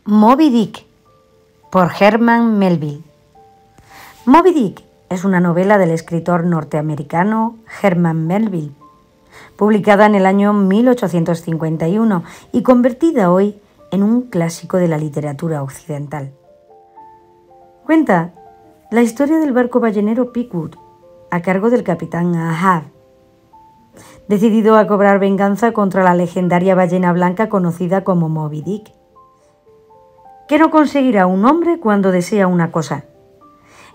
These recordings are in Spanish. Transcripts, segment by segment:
Moby Dick, por Herman Melville. Moby Dick es una novela del escritor norteamericano Herman Melville, publicada en el año 1851 y convertida hoy en un clásico de la literatura occidental. Cuenta la historia del barco ballenero Pequod, a cargo del capitán Ahab, decidido a cobrar venganza contra la legendaria ballena blanca conocida como Moby Dick, que no conseguirá un hombre cuando desea una cosa.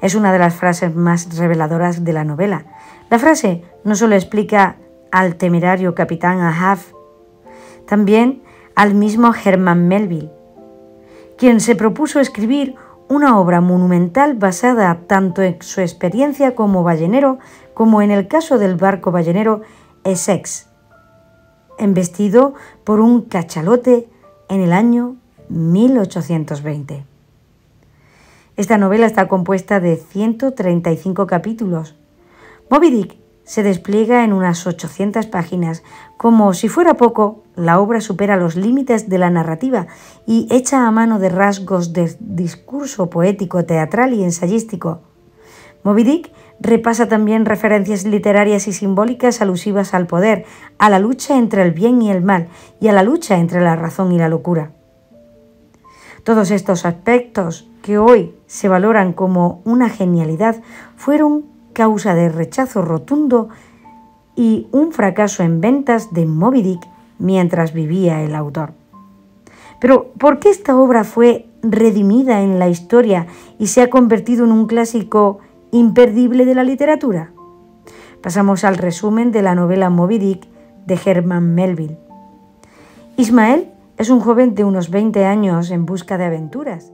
Es una de las frases más reveladoras de la novela. La frase no solo explica al temerario capitán Ahab, también al mismo Herman Melville, quien se propuso escribir una obra monumental basada tanto en su experiencia como ballenero como en el caso del barco ballenero Essex, embestido por un cachalote en el año 1820. Esta novela está compuesta de 135 capítulos. Moby Dick se despliega en unas 800 páginas. Como si fuera poco, la obra supera los límites de la narrativa y echa a mano de rasgos de discurso poético, teatral y ensayístico. Moby Dick repasa también referencias literarias y simbólicas alusivas al poder, a la lucha entre el bien y el mal y a la lucha entre la razón y la locura. Todos estos aspectos, que hoy se valoran como una genialidad, fueron causa de rechazo rotundo y un fracaso en ventas de Moby Dick mientras vivía el autor. Pero, ¿por qué esta obra fue redimida en la historia y se ha convertido en un clásico imperdible de la literatura? Pasamos al resumen de la novela Moby Dick de Herman Melville. Ismael es un joven de unos 20 años en busca de aventuras.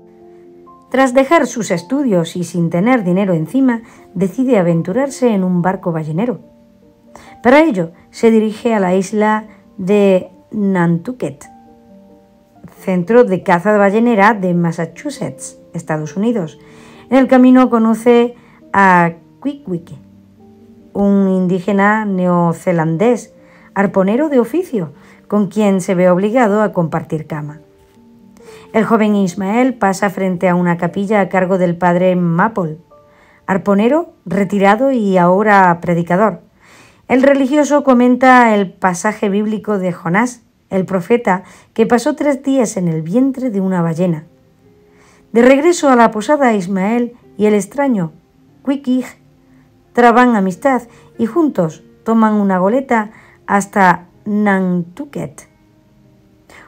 Tras dejar sus estudios y sin tener dinero encima, decide aventurarse en un barco ballenero. Para ello, se dirige a la isla de Nantucket, centro de caza ballenera de Massachusetts, Estados Unidos. En el camino conoce a Queequeg, un indígena neozelandés, arponero de oficio, con quien se ve obligado a compartir cama. El joven Ismael pasa frente a una capilla a cargo del padre Maple, arponero retirado y ahora predicador. El religioso comenta el pasaje bíblico de Jonás, el profeta, que pasó 3 días en el vientre de una ballena. De regreso a la posada, Ismael y el extraño Queequeg traban amistad y juntos toman una goleta hasta Nantucket.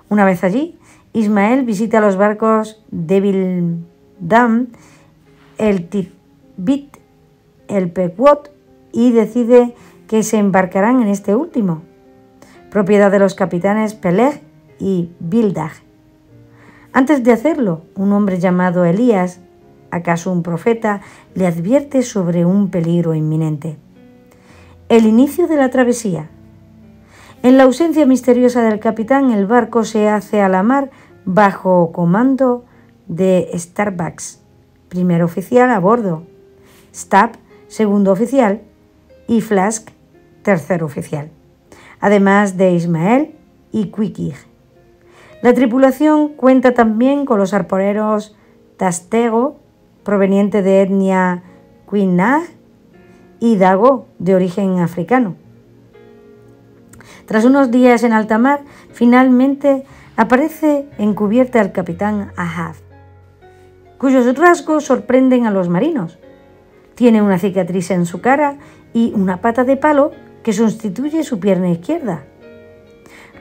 Una vez allí, Ismael visita los barcos Devil Dam, el Tit-Bit, el Pequod y decide que se embarcarán en este último, propiedad de los capitanes Peleg y Bildag. Antes de hacerlo, un hombre llamado Elías, acaso un profeta, le advierte sobre un peligro inminente. El inicio de la travesía. En la ausencia misteriosa del capitán, el barco se hace a la mar bajo comando de Starbucks, primer oficial a bordo, Stab, segundo oficial, y Flask, tercer oficial, además de Ismael y Queequeg. La tripulación cuenta también con los arponeros Tastego, proveniente de etnia Quinaag, y Dago, de origen africano. Tras unos días en alta mar, finalmente aparece en cubierta el capitán Ahab, cuyos rasgos sorprenden a los marinos. Tiene una cicatriz en su cara y una pata de palo que sustituye su pierna izquierda.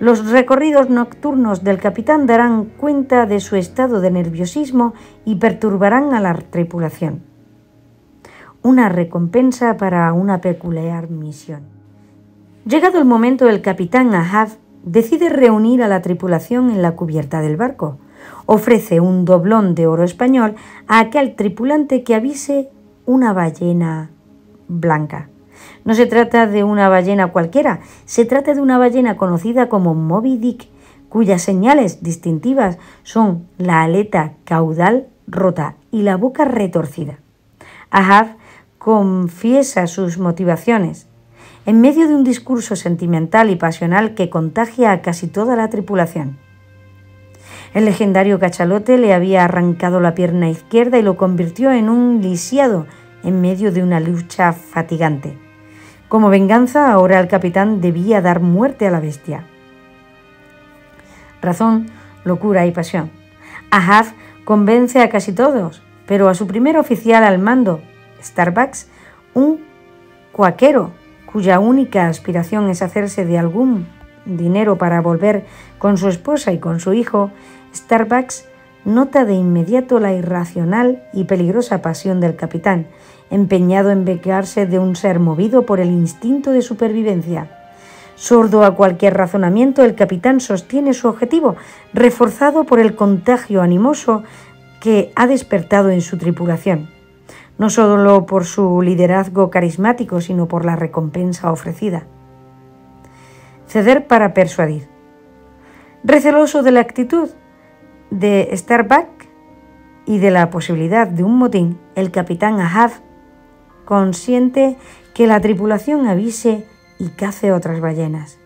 Los recorridos nocturnos del capitán darán cuenta de su estado de nerviosismo y perturbarán a la tripulación. Una recompensa para una peculiar misión. Llegado el momento, el capitán Ahab decide reunir a la tripulación en la cubierta del barco. Ofrece un doblón de oro español a aquel tripulante que avise una ballena blanca. No se trata de una ballena cualquiera, se trata de una ballena conocida como Moby Dick, cuyas señales distintivas son la aleta caudal rota y la boca retorcida. Ahab confiesa sus motivaciones en medio de un discurso sentimental y pasional que contagia a casi toda la tripulación. El legendario cachalote le había arrancado la pierna izquierda y lo convirtió en un lisiado en medio de una lucha fatigante. Como venganza, ahora el capitán debía dar muerte a la bestia. Razón, locura y pasión. Ahab convence a casi todos, pero a su primer oficial al mando, Starbucks, un cuáquero cuya única aspiración es hacerse de algún dinero para volver con su esposa y con su hijo, Starbucks nota de inmediato la irracional y peligrosa pasión del capitán, empeñado en vengarse de un ser movido por el instinto de supervivencia. Sordo a cualquier razonamiento, el capitán sostiene su objetivo, reforzado por el contagio animoso que ha despertado en su tripulación, no solo por su liderazgo carismático, sino por la recompensa ofrecida. Ceder para persuadir. Receloso de la actitud de Starbuck y de la posibilidad de un motín, el capitán Ahab consiente que la tripulación avise y cace otras ballenas.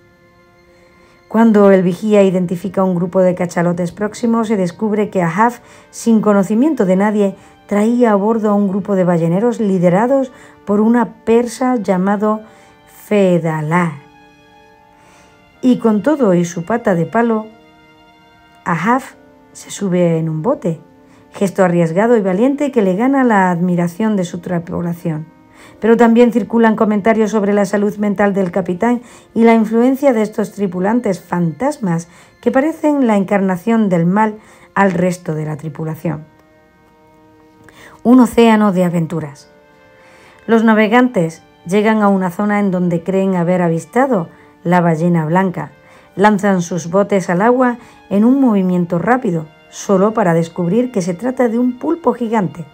Cuando el vigía identifica un grupo de cachalotes próximos, se descubre que Ahab, sin conocimiento de nadie, traía a bordo a un grupo de balleneros liderados por una persa llamado Fedallah. Y con todo y su pata de palo, Ahab se sube en un bote, gesto arriesgado y valiente que le gana la admiración de su tripulación. Pero también circulan comentarios sobre la salud mental del capitán y la influencia de estos tripulantes fantasmas que parecen la encarnación del mal al resto de la tripulación. Un océano de aventuras. Los navegantes llegan a una zona en donde creen haber avistado la ballena blanca. Lanzan sus botes al agua en un movimiento rápido, solo para descubrir que se trata de un pulpo gigante.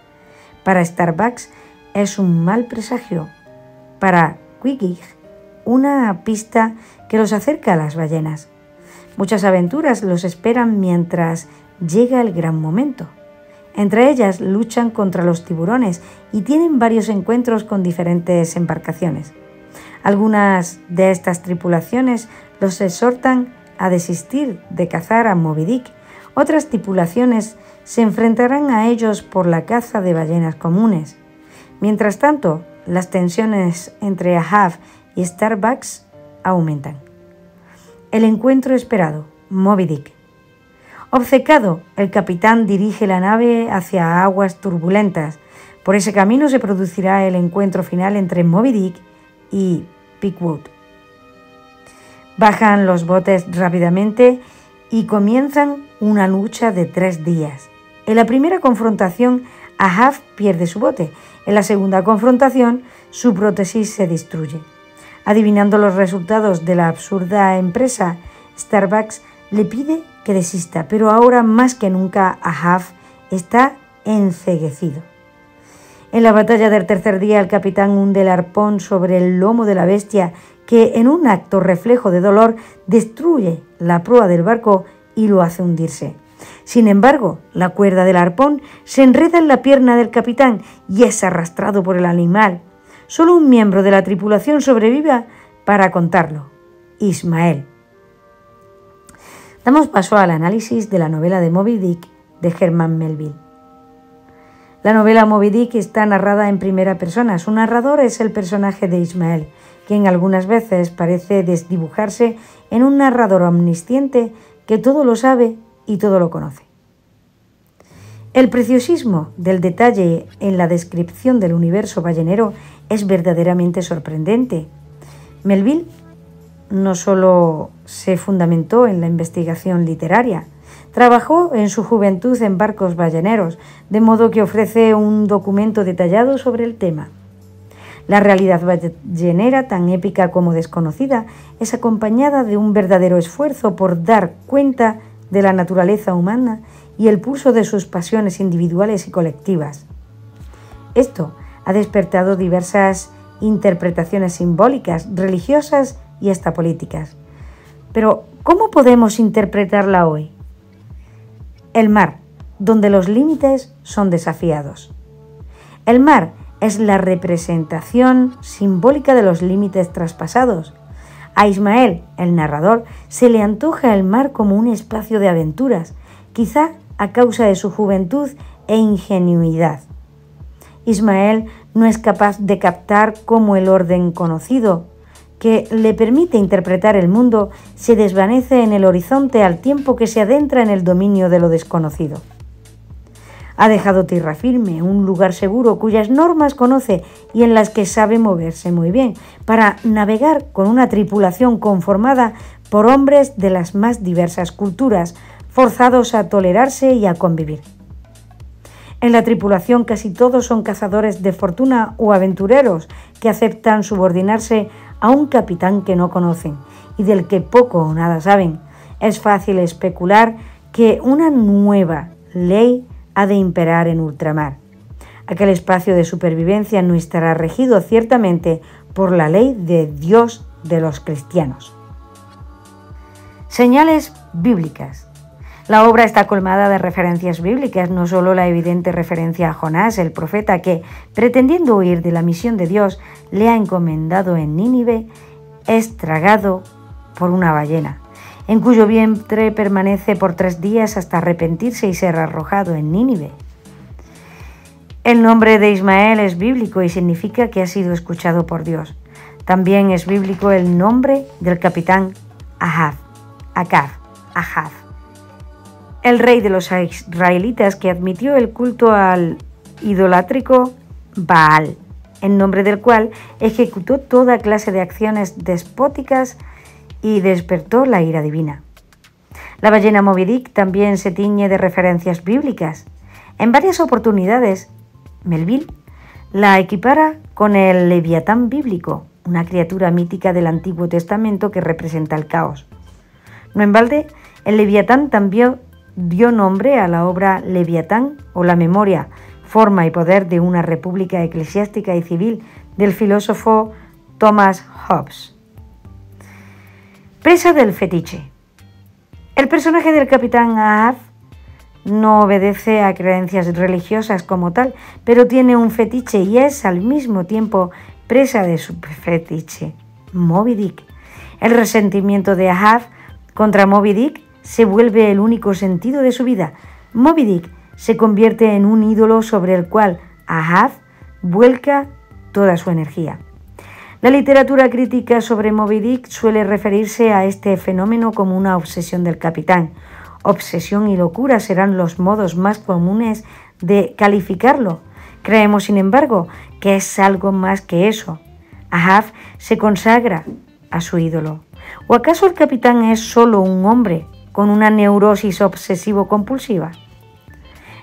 Para Starbucks es un mal presagio. Para Quigig, una pista que los acerca a las ballenas. Muchas aventuras los esperan mientras llega el gran momento. Entre ellas luchan contra los tiburones y tienen varios encuentros con diferentes embarcaciones. Algunas de estas tripulaciones los exhortan a desistir de cazar a Moby Dick. Otras tripulaciones se enfrentarán a ellos por la caza de ballenas comunes. Mientras tanto, las tensiones entre Ahab y Starbucks aumentan. El encuentro esperado, Moby Dick. Obcecado, el capitán dirige la nave hacia aguas turbulentas. Por ese camino se producirá el encuentro final entre Moby Dick y Pickwood. Bajan los botes rápidamente y comienzan una lucha de 3 días. En la primera confrontación, Ahab pierde su bote. En la segunda confrontación, su prótesis se destruye. Adivinando los resultados de la absurda empresa, Starbucks le pide que desista, pero ahora más que nunca Ahab está enceguecido. En la batalla del tercer día, el capitán hunde el arpón sobre el lomo de la bestia que, en un acto reflejo de dolor, destruye la proa del barco y lo hace hundirse. Sin embargo, la cuerda del arpón se enreda en la pierna del capitán y es arrastrado por el animal. Solo un miembro de la tripulación sobrevive para contarlo: Ismael. Damos paso al análisis de la novela de Moby Dick de Herman Melville. La novela Moby Dick está narrada en primera persona. Su narrador es el personaje de Ismael, quien algunas veces parece desdibujarse en un narrador omnisciente que todo lo sabe y todo lo conoce. El preciosismo del detalle en la descripción del universo ballenero es verdaderamente sorprendente. Melville no solo se fundamentó en la investigación literaria, trabajó en su juventud en barcos balleneros, de modo que ofrece un documento detallado sobre el tema. La realidad ballenera, tan épica como desconocida, es acompañada de un verdadero esfuerzo por dar cuenta de la naturaleza humana y el pulso de sus pasiones individuales y colectivas. Esto ha despertado diversas interpretaciones simbólicas, religiosas y hasta políticas. Pero, ¿cómo podemos interpretarla hoy? El mar, donde los límites son desafiados. El mar es la representación simbólica de los límites traspasados. A Ismael, el narrador, se le antoja el mar como un espacio de aventuras quizá a causa de su juventud e ingenuidad. Ismael no es capaz de captar cómo el orden conocido, que le permite interpretar el mundo, se desvanece en el horizonte al tiempo que se adentra en el dominio de lo desconocido. Ha dejado tierra firme, un lugar seguro cuyas normas conoce y en las que sabe moverse muy bien, para navegar con una tripulación conformada por hombres de las más diversas culturas, forzados a tolerarse y a convivir. En la tripulación casi todos son cazadores de fortuna o aventureros que aceptan subordinarse a un capitán que no conocen y del que poco o nada saben. Es fácil especular que una nueva ley ha de imperar en ultramar. Aquel espacio de supervivencia no estará regido ciertamente por la ley de Dios de los cristianos. Señales bíblicas. La obra está colmada de referencias bíblicas, no solo la evidente referencia a Jonás, el profeta que, pretendiendo huir de la misión de Dios, le ha encomendado en Nínive, es tragado por una ballena, en cuyo vientre permanece por 3 días hasta arrepentirse y ser arrojado en Nínive. El nombre de Ismael es bíblico y significa que ha sido escuchado por Dios. También es bíblico el nombre del capitán Ahab, el rey de los israelitas que admitió el culto al idolátrico Baal, en nombre del cual ejecutó toda clase de acciones despóticas y despertó la ira divina. La ballena Moby Dick también se tiñe de referencias bíblicas. En varias oportunidades, Melville la equipara con el Leviatán bíblico, una criatura mítica del Antiguo Testamento que representa el caos. No en balde, el Leviatán también dio nombre a la obra Leviatán o la memoria, forma y poder de una república eclesiástica y civil del filósofo Thomas Hobbes. Presa del fetiche. El personaje del capitán Ahab no obedece a creencias religiosas como tal, pero tiene un fetiche y es al mismo tiempo presa de su fetiche, Moby Dick. El resentimiento de Ahab contra Moby Dick se vuelve el único sentido de su vida. Moby Dick se convierte en un ídolo sobre el cual Ahab vuelca toda su energía. La literatura crítica sobre Moby Dick suele referirse a este fenómeno como una obsesión del capitán. Obsesión y locura serán los modos más comunes de calificarlo. Creemos, sin embargo, que es algo más que eso. Ahab se consagra a su ídolo. ¿O acaso el capitán es solo un hombre con una neurosis obsesivo-compulsiva?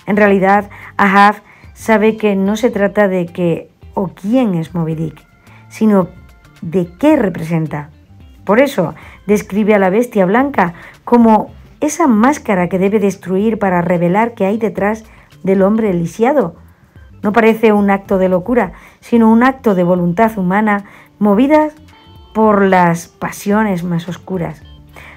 En realidad, Ahab sabe que no se trata de qué o quién es Moby Dick, sino de qué representa. Por eso, describe a la bestia blanca como esa máscara que debe destruir para revelar qué hay detrás del hombre lisiado. No parece un acto de locura, sino un acto de voluntad humana movida por las pasiones más oscuras.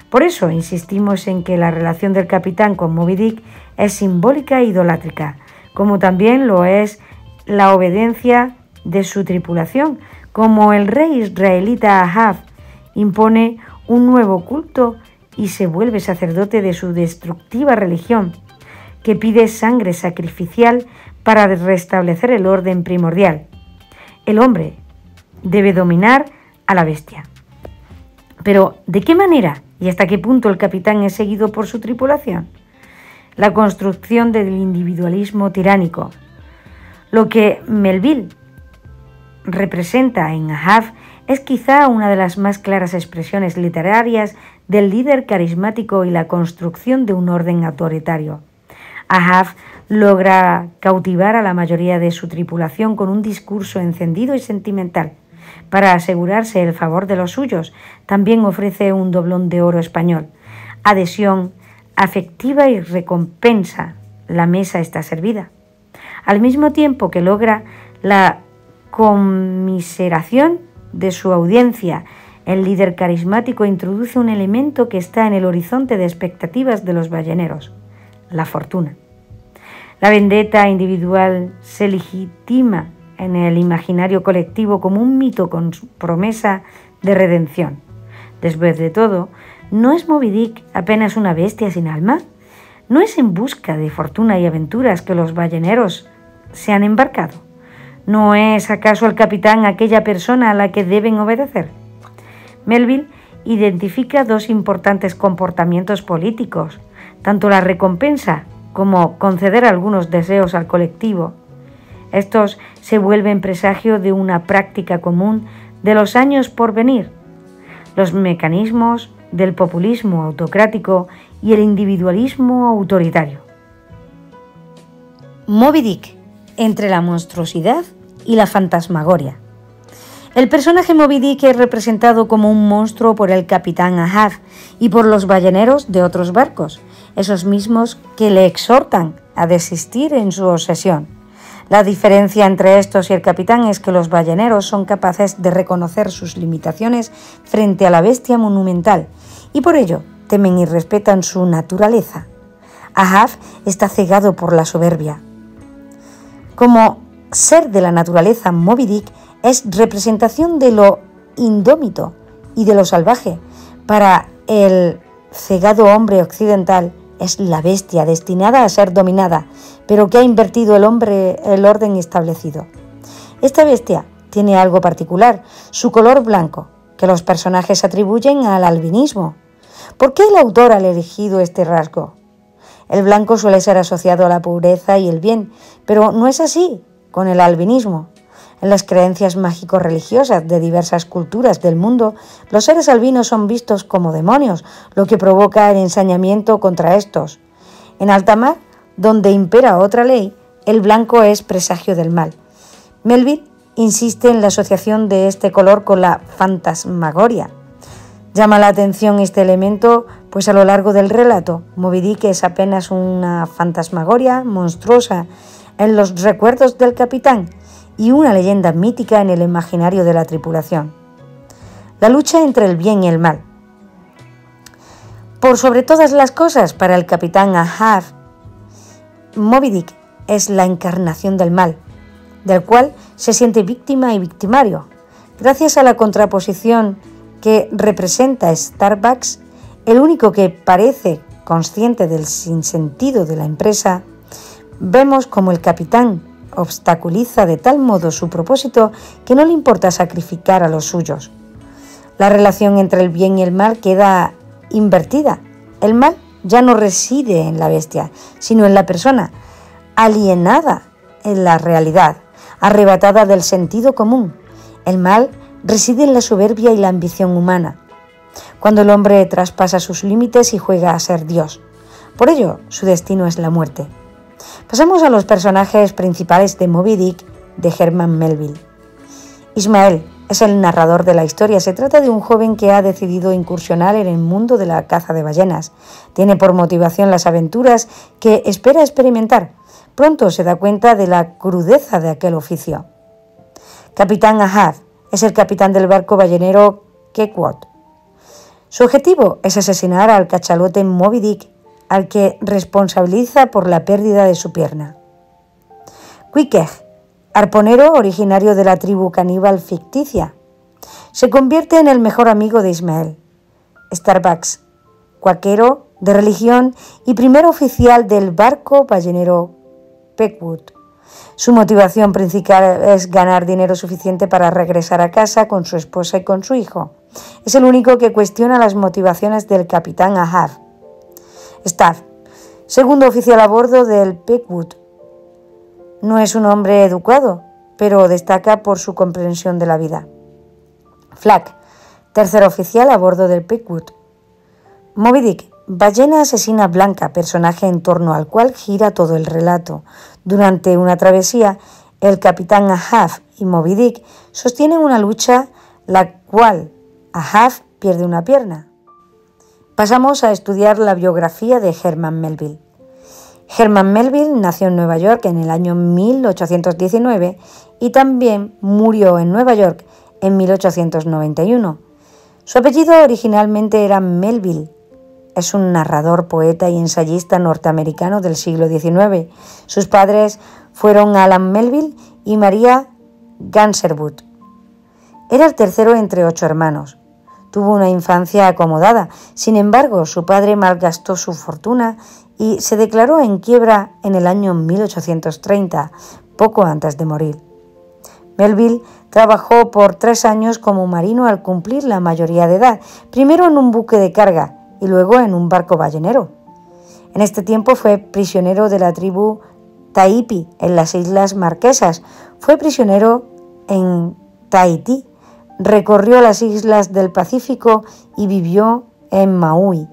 Por eso insistimos en que la relación del capitán con Moby Dick es simbólica e idolátrica, como también lo es la obediencia de su tripulación, como el rey israelita Ahab impone un nuevo culto y se vuelve sacerdote de su destructiva religión, que pide sangre sacrificial para restablecer el orden primordial. El hombre debe dominar a la bestia. Pero, ¿de qué manera y hasta qué punto el capitán es seguido por su tripulación? La construcción del individualismo tiránico. Lo que Melville representa en Ahab es quizá una de las más claras expresiones literarias del líder carismático y la construcción de un orden autoritario. Ahab logra cautivar a la mayoría de su tripulación con un discurso encendido y sentimental. Para asegurarse el favor de los suyos, también ofrece un doblón de oro español. Adhesión afectiva y recompensa. La mesa está servida. Al mismo tiempo que logra la conmiseración de su audiencia, el líder carismático introduce un elemento que está en el horizonte de expectativas de los balleneros: la fortuna. La vendetta individual se legitima en el imaginario colectivo como un mito con promesa de redención. Después de todo, ¿no es Moby Dick apenas una bestia sin alma? ¿No es en busca de fortuna y aventuras que los balleneros se han embarcado? ¿No es acaso el capitán aquella persona a la que deben obedecer? Melville identifica dos importantes comportamientos políticos, tanto la recompensa como conceder algunos deseos al colectivo. Estos se vuelven presagio de una práctica común de los años por venir, los mecanismos del populismo autocrático y el individualismo autoritario. Moby Dick, entre la monstruosidad y la fantasmagoria. El personaje Moby Dick es representado como un monstruo por el capitán Ahab y por los balleneros de otros barcos, esos mismos que le exhortan a desistir en su obsesión. La diferencia entre estos y el capitán es que los balleneros son capaces de reconocer sus limitaciones frente a la bestia monumental y por ello temen y respetan su naturaleza. Ahab está cegado por la soberbia. Como ser de la naturaleza, Moby Dick es representación de lo indómito y de lo salvaje. Para el cegado hombre occidental es la bestia destinada a ser dominada, pero que ha invertido el orden establecido. Esta bestia tiene algo particular, su color blanco, que los personajes atribuyen al albinismo. ¿Por qué el autor ha elegido este rasgo? El blanco suele ser asociado a la pureza y el bien, pero no es así con el albinismo. En las creencias mágico-religiosas de diversas culturas del mundo, los seres albinos son vistos como demonios, lo que provoca el ensañamiento contra estos. En alta mar, donde impera otra ley, el blanco es presagio del mal. Melville insiste en la asociación de este color con la fantasmagoria. Llama la atención este elemento, pues a lo largo del relato, Moby Dick es apenas una fantasmagoria monstruosa en los recuerdos del capitán y una leyenda mítica en el imaginario de la tripulación. La lucha entre el bien y el mal. Por sobre todas las cosas, para el capitán Ahab, Moby Dick es la encarnación del mal, del cual se siente víctima y victimario. Gracias a la contraposición que representa Starbucks, el único que parece consciente del sinsentido de la empresa, vemos como el capitán obstaculiza de tal modo su propósito que no le importa sacrificar a los suyos. La relación entre el bien y el mal queda invertida. El mal ya no reside en la bestia, sino en la persona, alienada en la realidad, arrebatada del sentido común. El mal reside en la soberbia y la ambición humana, cuando el hombre traspasa sus límites y juega a ser Dios. Por ello, su destino es la muerte. Pasamos a los personajes principales de Moby Dick de Herman Melville. Ismael es el narrador de la historia. Se trata de un joven que ha decidido incursionar en el mundo de la caza de ballenas. Tiene por motivación las aventuras que espera experimentar. Pronto se da cuenta de la crudeza de aquel oficio. Capitán Ahab es el capitán del barco ballenero Quequot. Su objetivo es asesinar al cachalote Moby Dick, al que responsabiliza por la pérdida de su pierna. Queequeg, arponero originario de la tribu caníbal ficticia, se convierte en el mejor amigo de Ismael. Starbucks, cuáquero de religión y primer oficial del barco ballenero Pequod. Su motivación principal es ganar dinero suficiente para regresar a casa con su esposa y con su hijo. Es el único que cuestiona las motivaciones del capitán Ahab. Staff, segundo oficial a bordo del Pequod. No es un hombre educado, pero destaca por su comprensión de la vida. Flag, tercer oficial a bordo del Pequod. Moby Dick, ballena asesina blanca, personaje en torno al cual gira todo el relato. Durante una travesía, el capitán Ahab y Moby Dick sostienen una lucha, la cual Ahab pierde una pierna. Pasamos a estudiar la biografía de Herman Melville. Herman Melville nació en Nueva York en el año 1819 y también murió en Nueva York en 1891. Su apellido originalmente era Melville. Es un narrador, poeta y ensayista norteamericano del siglo XIX. Sus padres fueron Alan Melville y Maria Ganserwood. Era el tercero entre 8 hermanos. tuvo una infancia acomodada. Sin embargo, su padre malgastó su fortuna y se declaró en quiebra en el año 1830, poco antes de morir. Melville trabajó por 3 años como marino al cumplir la mayoría de edad, primero en un buque de carga y luego en un barco ballenero. En este tiempo fue prisionero de la tribu Taipi en las Islas Marquesas, fue prisionero en Tahití, recorrió las islas del Pacífico y vivió en Maui.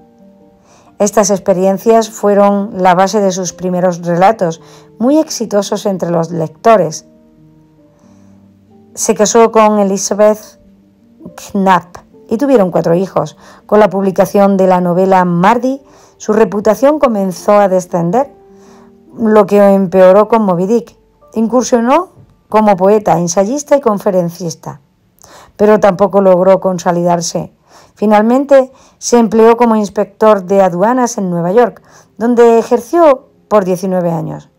Estas experiencias fueron la base de sus primeros relatos, muy exitosos entre los lectores. Se casó con Elizabeth Knapp y tuvieron 4 hijos. Con la publicación de la novela Mardi, su reputación comenzó a descender, lo que empeoró con Moby Dick. Incursionó como poeta, ensayista y conferencista, pero tampoco logró consolidarse. Finalmente se empleó como inspector de aduanas en Nueva York, donde ejerció por 19 años.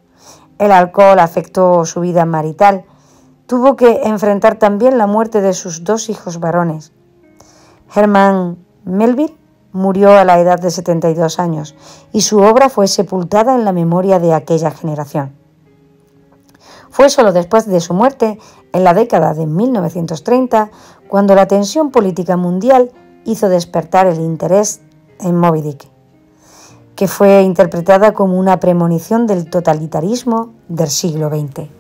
El alcohol afectó su vida marital. Tuvo que enfrentar también la muerte de sus 2 hijos varones. Herman Melville murió a la edad de 72 años y su obra fue sepultada en la memoria de aquella generación. Fue solo después de su muerte, en la década de 1930, cuando la tensión política mundial hizo despertar el interés en Moby Dick, que fue interpretada como una premonición del totalitarismo del siglo XX.